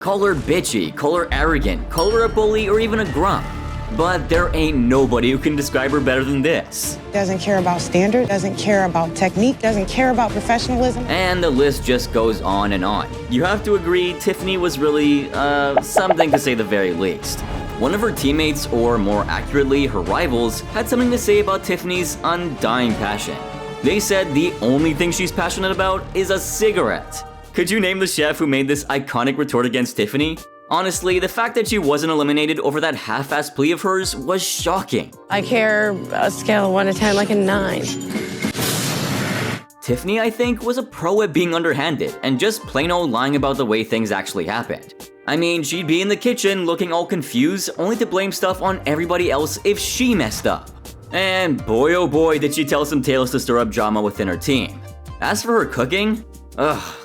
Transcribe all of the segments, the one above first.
Call her bitchy, call her arrogant, call her a bully, or even a grump. But there ain't nobody who can describe her better than this. Doesn't care about standard, doesn't care about technique, doesn't care about professionalism. And the list just goes on and on. You have to agree, Tiffany was really, something to say the very least. One of her teammates, or more accurately, her rivals, had something to say about Tiffany's undying passion. They said the only thing she's passionate about is a cigarette. Could you name the chef who made this iconic retort against Tiffany? Honestly, the fact that she wasn't eliminated over that half-assed plea of hers was shocking. I care a scale of 1 to 10, like a 9. Tiffany, I think, was a pro at being underhanded and just plain old lying about the way things actually happened. I mean, she'd be in the kitchen looking all confused, only to blame stuff on everybody else if she messed up. And boy oh boy did she tell some tales to stir up drama within her team. As for her cooking,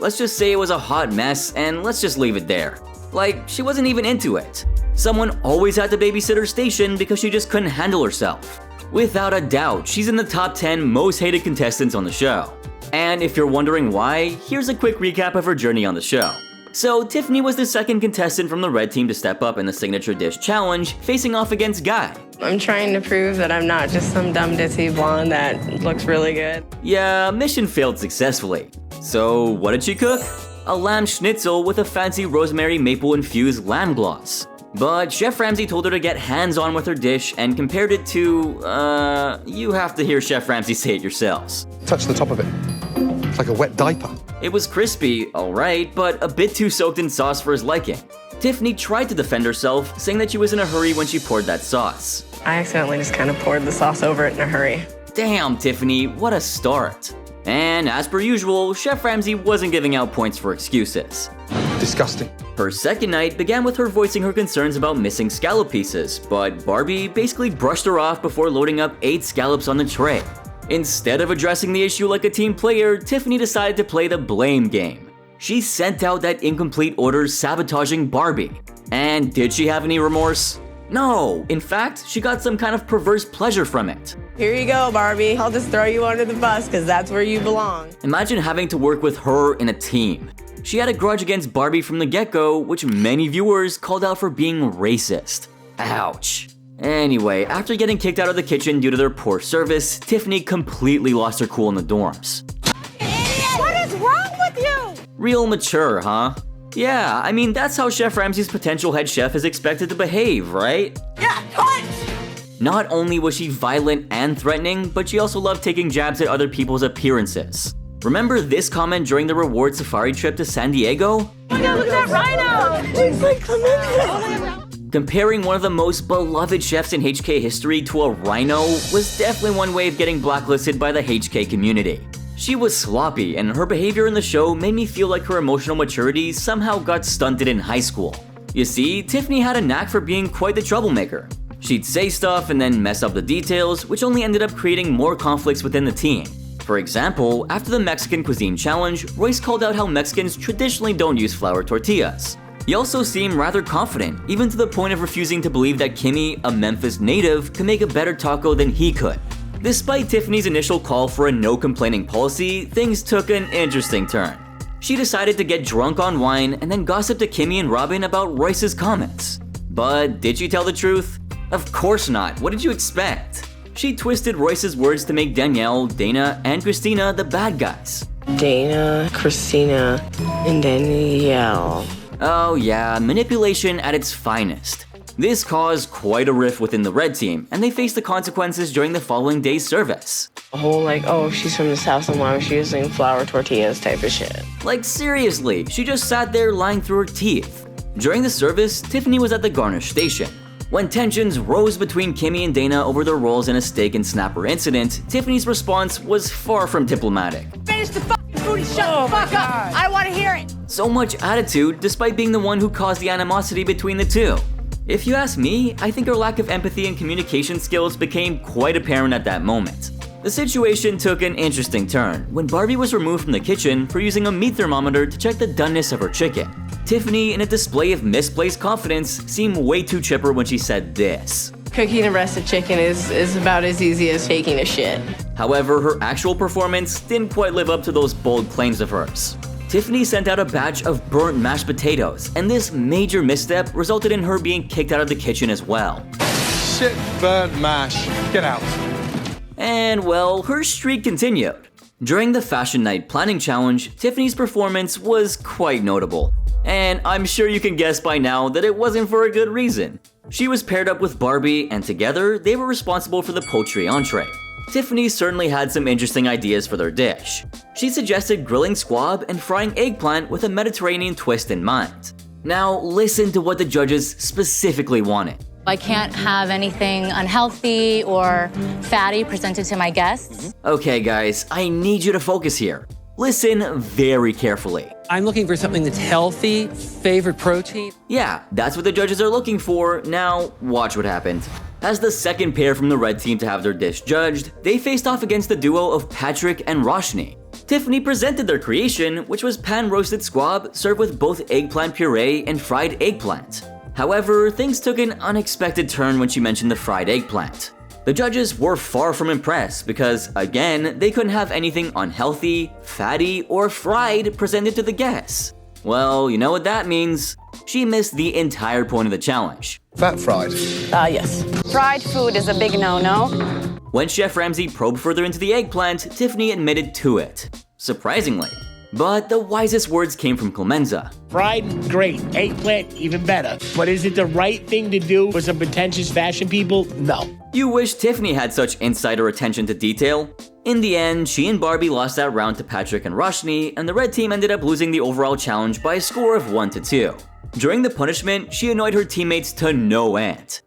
let's just say it was a hot mess and let's just leave it there. Like, she wasn't even into it. Someone always had to babysit her station because she just couldn't handle herself. Without a doubt, she's in the top 10 most hated contestants on the show. And if you're wondering why, here's a quick recap of her journey on the show. So, Tiffany was the second contestant from the red team to step up in the Signature Dish Challenge, facing off against Guy. I'm trying to prove that I'm not just some dumb ditzy blonde that looks really good. Yeah, mission failed successfully. So, what did she cook? A lamb schnitzel with a fancy rosemary maple-infused lamb gloss. But Chef Ramsay told her to get hands-on with her dish and compared it to, you have to hear Chef Ramsay say it yourselves. Touch the top of it. It's like a wet diaper. It was crispy, alright, but a bit too soaked in sauce for his liking. Tiffany tried to defend herself, saying that she was in a hurry when she poured that sauce. I accidentally just kind of poured the sauce over it in a hurry. Damn, Tiffany, what a start. And as per usual, Chef Ramsay wasn't giving out points for excuses. Disgusting. Her second night began with her voicing her concerns about missing scallop pieces, but Barbie basically brushed her off before loading up 8 scallops on the tray. Instead of addressing the issue like a team player, Tiffany decided to play the blame game. She sent out that incomplete order sabotaging Barbie. And did she have any remorse? No, in fact, she got some kind of perverse pleasure from it. Here you go, Barbie. I'll just throw you under the bus because that's where you belong. Imagine having to work with her in a team. She had a grudge against Barbie from the get-go, which many viewers called out for being racist. Ouch. Anyway, after getting kicked out of the kitchen due to their poor service, Tiffany completely lost her cool in the dorms. What is wrong with you? Real mature, huh? Yeah, I mean, that's how Chef Ramsay's potential head chef is expected to behave, right? Yeah, punch! Not only was she violent and threatening, but she also loved taking jabs at other people's appearances. Remember this comment during the reward safari trip to San Diego? Oh my God, look at that rhino! He's like, come in here! Comparing one of the most beloved chefs in HK history to a rhino was definitely one way of getting blacklisted by the HK community. She was sloppy, and her behavior in the show made me feel like her emotional maturity somehow got stunted in high school. You see, Tiffany had a knack for being quite the troublemaker. She'd say stuff and then mess up the details, which only ended up creating more conflicts within the team. For example, after the Mexican Cuisine Challenge, Royce called out how Mexicans traditionally don't use flour tortillas. He also seemed rather confident, even to the point of refusing to believe that Kimmy, a Memphis native, could make a better taco than he could. Despite Tiffany's initial call for a no-complaining policy, things took an interesting turn. She decided to get drunk on wine and then gossip to Kimmy and Robin about Royce's comments. But did she tell the truth? Of course not. What did you expect? She twisted Royce's words to make Danielle, Dana, and Christina the bad guys. Dana, Christina, and Danielle. Oh yeah, manipulation at its finest. This caused quite a rift within the red team, and they faced the consequences during the following day's service. A whole like, oh, she's from the South and why was she using flour tortillas type of shit. Like seriously, she just sat there lying through her teeth. During the service, Tiffany was at the garnish station. When tensions rose between Kimmy and Dana over their roles in a steak and snapper incident, Tiffany's response was far from diplomatic. Finish the fucking food and shut the fuck up! I want to hear it! So much attitude despite being the one who caused the animosity between the two. If you ask me, I think her lack of empathy and communication skills became quite apparent at that moment. The situation took an interesting turn when Barbie was removed from the kitchen for using a meat thermometer to check the doneness of her chicken. Tiffany, in a display of misplaced confidence, seemed way too chipper when she said this. Cooking a breast of chicken is about as easy as taking a shit. However, her actual performance didn't quite live up to those bold claims of hers. Tiffany sent out a batch of burnt mashed potatoes, and this major misstep resulted in her being kicked out of the kitchen as well. Shit, burnt mash. Get out. And well, her streak continued. During the Fashion Night Planning Challenge, Tiffany's performance was quite notable. And I'm sure you can guess by now that it wasn't for a good reason. She was paired up with Barbie, and together they were responsible for the poultry entree. Tiffany certainly had some interesting ideas for their dish. She suggested grilling squab and frying eggplant with a Mediterranean twist in mind. Now listen to what the judges specifically wanted. I can't have anything unhealthy or fatty presented to my guests. Okay guys, I need you to focus here. Listen very carefully. I'm looking for something that's healthy, favorite protein. Yeah, that's what the judges are looking for. Now, watch what happened. As the second pair from the red team to have their dish judged, they faced off against the duo of Patrick and Roshni. Tiffany presented their creation, which was pan-roasted squab served with both eggplant puree and fried eggplant. However, things took an unexpected turn when she mentioned the fried eggplant. The judges were far from impressed because, again, they couldn't have anything unhealthy, fatty, or fried presented to the guests. Well, you know what that means. She missed the entire point of the challenge. Fat fried. Yes. Fried food is a big no-no. When Chef Ramsay probed further into the eggplant, Tiffany admitted to it. Surprisingly. But the wisest words came from Clemenza. Fried, great. Eggplant, even better. But is it the right thing to do for some pretentious fashion people? No. You wish Tiffany had such insider attention to detail. In the end, she and Barbie lost that round to Patrick and Roshni, and the red team ended up losing the overall challenge by a score of 1-2. During the punishment, she annoyed her teammates to no end.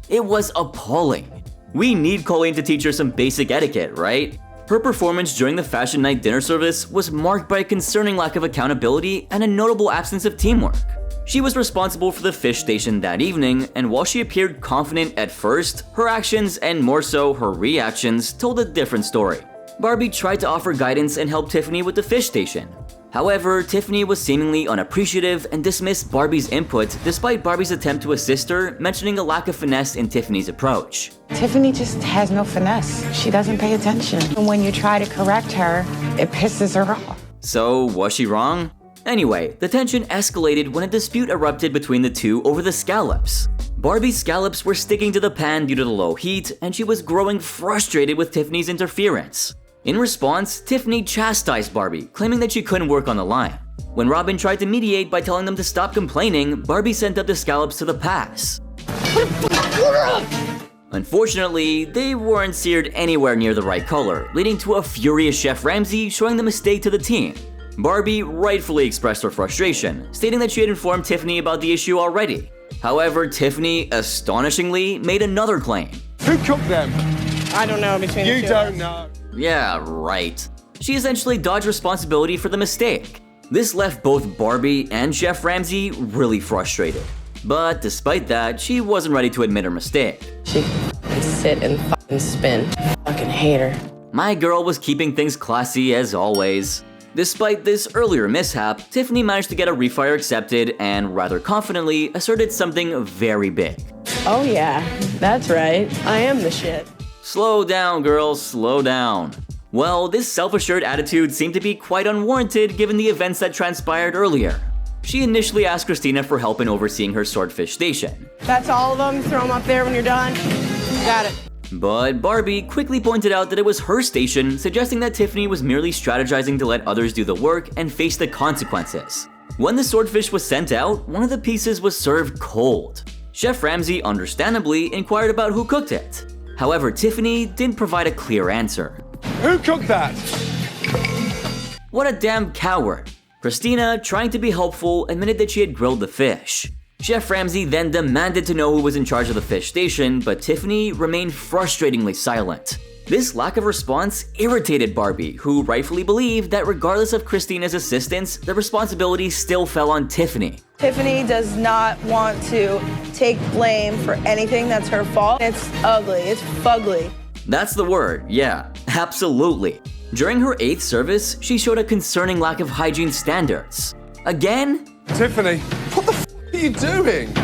It was appalling. We need Colleen to teach her some basic etiquette, right? Her performance during the Fashion Night dinner service was marked by a concerning lack of accountability and a notable absence of teamwork. She was responsible for the fish station that evening, and while she appeared confident at first, her actions, and more so her reactions, told a different story. Barbie tried to offer guidance and help Tiffany with the fish station. However, Tiffany was seemingly unappreciative and dismissed Barbie's input despite Barbie's attempt to assist her, mentioning a lack of finesse in Tiffany's approach. Tiffany just has no finesse. She doesn't pay attention. And when you try to correct her, it pisses her off. So, was she wrong? Anyway, the tension escalated when a dispute erupted between the two over the scallops. Barbie's scallops were sticking to the pan due to the low heat, and she was growing frustrated with Tiffany's interference. In response, Tiffany chastised Barbie, claiming that she couldn't work on the line. When Robin tried to mediate by telling them to stop complaining, Barbie sent up the scallops to the pass. Unfortunately, they weren't seared anywhere near the right color, leading to a furious Chef Ramsay showing the mistake to the team. Barbie rightfully expressed her frustration, stating that she had informed Tiffany about the issue already. However, Tiffany, astonishingly, made another claim. Who cooked them? I don't know between the two. You don't know. Yeah, right. She essentially dodged responsibility for the mistake. This left both Barbie and Chef Ramsay really frustrated. But despite that, she wasn't ready to admit her mistake. She can sit and fucking spin. Fucking hate her. My girl was keeping things classy as always. Despite this earlier mishap, Tiffany managed to get a refire accepted and rather confidently asserted something very big. Oh yeah, that's right. I am the shit. Slow down, girls, slow down. Well, this self-assured attitude seemed to be quite unwarranted given the events that transpired earlier. She initially asked Christina for help in overseeing her swordfish station. That's all of them. Throw them up there when you're done. Got it. But Barbie quickly pointed out that it was her station, suggesting that Tiffany was merely strategizing to let others do the work and face the consequences. When the swordfish was sent out, one of the pieces was served cold. Chef Ramsay understandably inquired about who cooked it. However, Tiffany didn't provide a clear answer. Who cooked that? What a damn coward. Christina, trying to be helpful, admitted that she had grilled the fish. Chef Ramsay then demanded to know who was in charge of the fish station, but Tiffany remained frustratingly silent. This lack of response irritated Barbie, who rightfully believed that regardless of Christina's assistance, the responsibility still fell on Tiffany. Tiffany does not want to take blame for anything that's her fault. It's ugly, it's fugly. That's the word, yeah, absolutely. During her 8th service, she showed a concerning lack of hygiene standards. Again? Tiffany, what the f are you doing?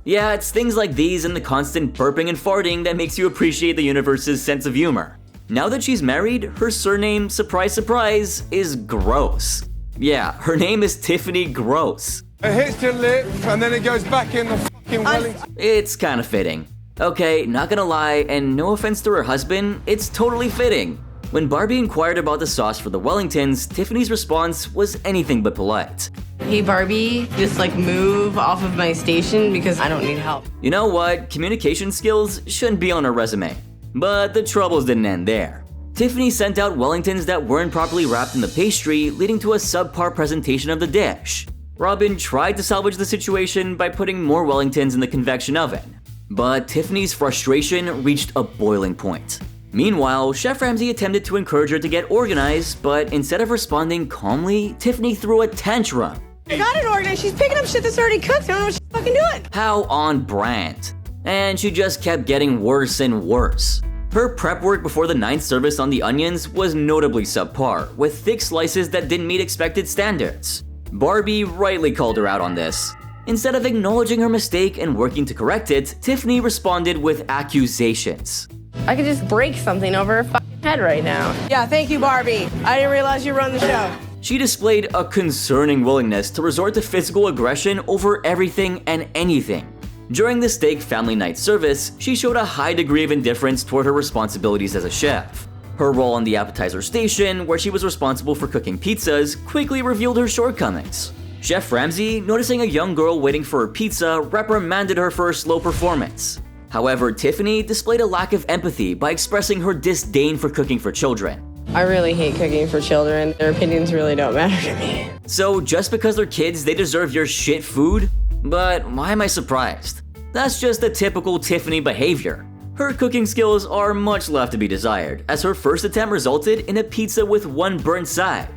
Yeah, it's things like these and the constant burping and farting that makes you appreciate the universe's sense of humor. Now that she's married, her surname, surprise surprise, is Gross. Yeah, her name is Tiffany Gross. It hits your lip and then it goes back in the fucking Wellington. It's kinda fitting. Okay, not gonna lie, and no offense to her husband, it's totally fitting. When Barbie inquired about the sauce for the Wellingtons, Tiffany's response was anything but polite. Hey Barbie, just like move off of my station because I don't need help. You know what? Communication skills shouldn't be on her resume. But the troubles didn't end there. Tiffany sent out Wellingtons that weren't properly wrapped in the pastry, leading to a subpar presentation of the dish. Robin tried to salvage the situation by putting more Wellingtons in the convection oven. But Tiffany's frustration reached a boiling point. Meanwhile, Chef Ramsay attempted to encourage her to get organized, but instead of responding calmly, Tiffany threw a tantrum. I got it organized. She's picking up shit that's already cooked. I don't know what she's fucking doing. How on brand. And she just kept getting worse and worse. Her prep work before the 9th service on the onions was notably subpar, with thick slices that didn't meet expected standards. Barbie rightly called her out on this. Instead of acknowledging her mistake and working to correct it, Tiffany responded with accusations. I could just break something over her fucking head right now. Yeah, thank you, Barbie. I didn't realize you run the show. She displayed a concerning willingness to resort to physical aggression over everything and anything. During the steak family night service, she showed a high degree of indifference toward her responsibilities as a chef. Her role on the appetizer station, where she was responsible for cooking pizzas, quickly revealed her shortcomings. Chef Ramsay, noticing a young girl waiting for her pizza, reprimanded her for her slow performance. However, Tiffany displayed a lack of empathy by expressing her disdain for cooking for children. I really hate cooking for children. Their opinions really don't matter to me. So just because they're kids, they deserve your shit food? But why am I surprised? That's just a typical Tiffany behavior. Her cooking skills are much left to be desired, as her first attempt resulted in a pizza with one burnt side.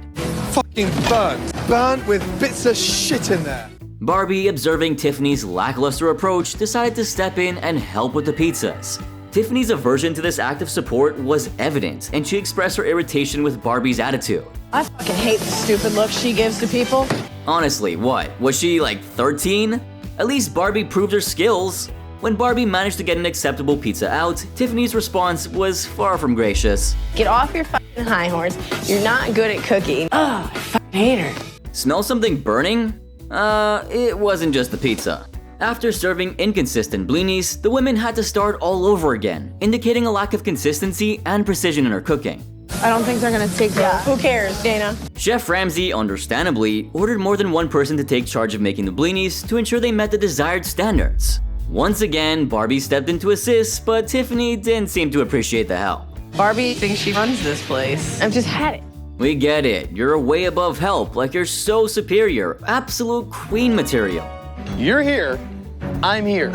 Fucking burnt. Burnt with bits of shit in there. Barbie, observing Tiffany's lackluster approach, decided to step in and help with the pizzas. Tiffany's aversion to this act of support was evident, and she expressed her irritation with Barbie's attitude. I fucking hate the stupid look she gives to people. Honestly, what? Was she like 13? At least Barbie proved her skills. When Barbie managed to get an acceptable pizza out, Tiffany's response was far from gracious. Get off your fucking high horse. You're not good at cooking. Ugh, I fucking hate her. Smell something burning? It wasn't just the pizza. After serving inconsistent blinis, the women had to start all over again, indicating a lack of consistency and precision in her cooking. I don't think they're gonna take that. Who cares, Dana? Chef Ramsay, understandably, ordered more than one person to take charge of making the blinis to ensure they met the desired standards. Once again, Barbie stepped in to assist, but Tiffany didn't seem to appreciate the help. Barbie thinks she runs this place. I've just had it. We get it. You're way above help, like you're so superior. Absolute queen material. You're here. I'm here.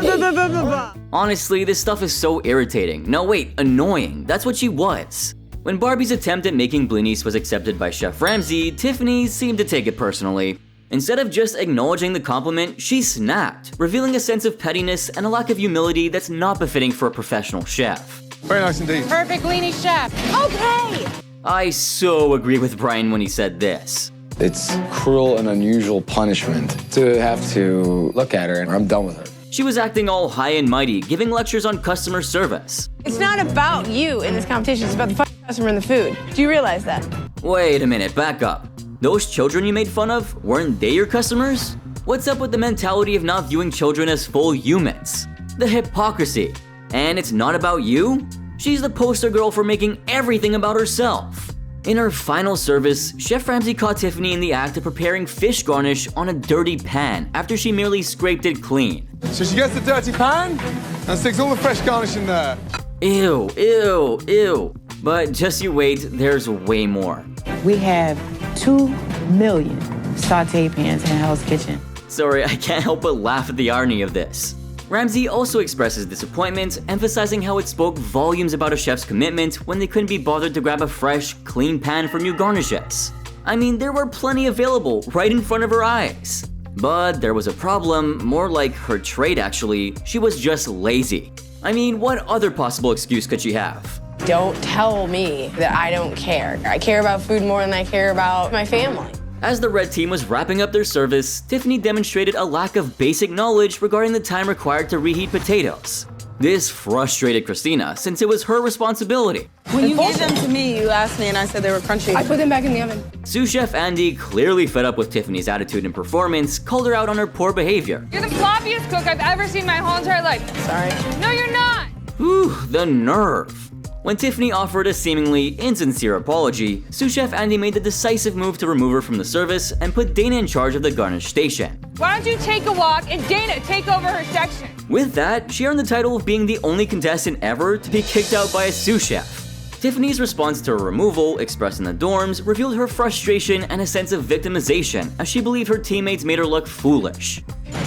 Honestly, this stuff is so irritating. No, wait, annoying. That's what she was. When Barbie's attempt at making blinis was accepted by Chef Ramsay, Tiffany seemed to take it personally. Instead of just acknowledging the compliment, she snapped, revealing a sense of pettiness and a lack of humility that's not befitting for a professional chef. Very nice indeed. Perfect weenie chef. Okay. I so agree with Brian when he said this. It's cruel and unusual punishment to have to look at her, and I'm done with her. She was acting all high and mighty, giving lectures on customer service. It's not about you in this competition. It's about the fucking customer and the food. Do you realize that? Wait a minute, back up. Those children you made fun of, weren't they your customers? What's up with the mentality of not viewing children as full humans? The hypocrisy. And it's not about you? She's the poster girl for making everything about herself. In her final service, Chef Ramsay caught Tiffany in the act of preparing fish garnish on a dirty pan after she merely scraped it clean. So she gets the dirty pan and sticks all the fresh garnish in there. Ew, ew, ew. But just you wait, there's way more. We have 2 million saute pans in Hell's Kitchen. Sorry, I can't help but laugh at the irony of this. Ramsay also expresses disappointment, emphasizing how it spoke volumes about a chef's commitment when they couldn't be bothered to grab a fresh, clean pan for new garnishes. I mean, there were plenty available right in front of her eyes. But there was a problem, more like her trait actually. She was just lazy. I mean, what other possible excuse could she have? Don't tell me that I don't care. I care about food more than I care about my family. As the red team was wrapping up their service, Tiffany demonstrated a lack of basic knowledge regarding the time required to reheat potatoes. This frustrated Christina since it was her responsibility. When you gave them to me, you asked me and I said they were crunchy. I put them back in the oven. Sous Chef Andy, clearly fed up with Tiffany's attitude and performance, called her out on her poor behavior. You're the floppiest cook I've ever seen my whole entire life. Sorry. No, you're not. Whew, the nerve. When Tiffany offered a seemingly insincere apology, Sous Chef Andy made the decisive move to remove her from the service and put Dana in charge of the garnish station. Why don't you take a walk and Dana take over her section? With that, she earned the title of being the only contestant ever to be kicked out by a sous chef. Tiffany's response to her removal, expressed in the dorms, revealed her frustration and a sense of victimization as she believed her teammates made her look foolish.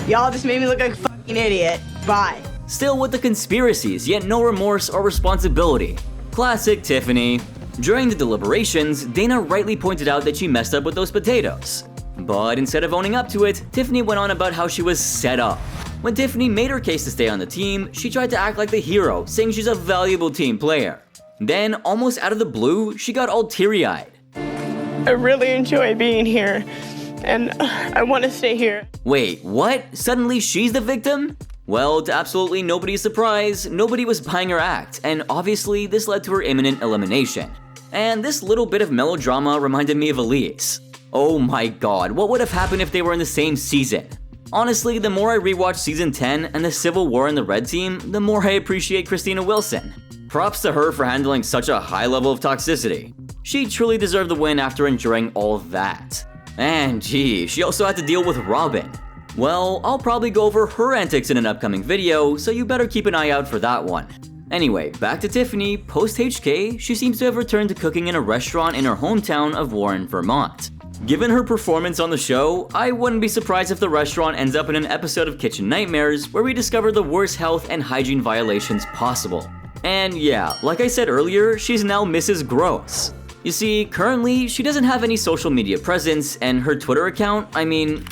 Y'all just made me look like a fucking idiot. Bye. Still with the conspiracies, yet no remorse or responsibility. Classic Tiffany. During the deliberations, Dana rightly pointed out that she messed up with those potatoes. But instead of owning up to it, Tiffany went on about how she was set up. When Tiffany made her case to stay on the team, she tried to act like the hero, saying she's a valuable team player. Then, almost out of the blue, she got all teary-eyed. I really enjoy being here, and I want to stay here. Wait, what? Suddenly she's the victim? Well, to absolutely nobody's surprise, nobody was buying her act, and obviously this led to her imminent elimination. And this little bit of melodrama reminded me of Elise. Oh my god, what would have happened if they were in the same season? Honestly, the more I rewatch season 10 and the civil war in the red team, the more I appreciate Christina Wilson. Props to her for handling such a high level of toxicity. She truly deserved the win after enduring all of that. And gee, she also had to deal with Robin. Well, I'll probably go over her antics in an upcoming video, so you better keep an eye out for that one. Anyway, back to Tiffany. Post-HK, she seems to have returned to cooking in a restaurant in her hometown of Warren, Vermont. Given her performance on the show, I wouldn't be surprised if the restaurant ends up in an episode of Kitchen Nightmares where we discover the worst health and hygiene violations possible. And yeah, like I said earlier, she's now Mrs. Gross. You see, currently, she doesn't have any social media presence, and her Twitter account,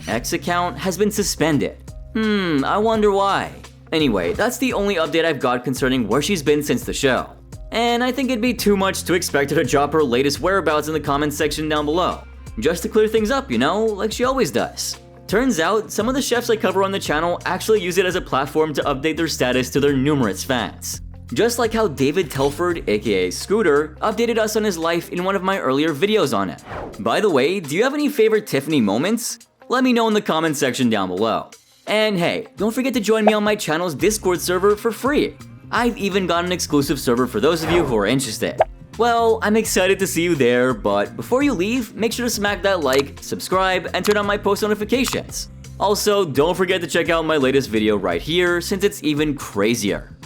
X account, has been suspended. I wonder why. Anyway, that's the only update I've got concerning where she's been since the show. And I think it'd be too much to expect her to drop her latest whereabouts in the comments section down below. Just to clear things up, you know, like she always does. Turns out, some of the chefs I cover on the channel actually use it as a platform to update their status to their numerous fans. Just like how David Telford, aka Scooter, updated us on his life in one of my earlier videos on it. By the way, do you have any favorite Tiffany moments? Let me know in the comments section down below. And hey, don't forget to join me on my channel's Discord server for free. I've even got an exclusive server for those of you who are interested. Well, I'm excited to see you there, but before you leave, make sure to smack that like, subscribe, and turn on my post notifications. Also, don't forget to check out my latest video right here since it's even crazier.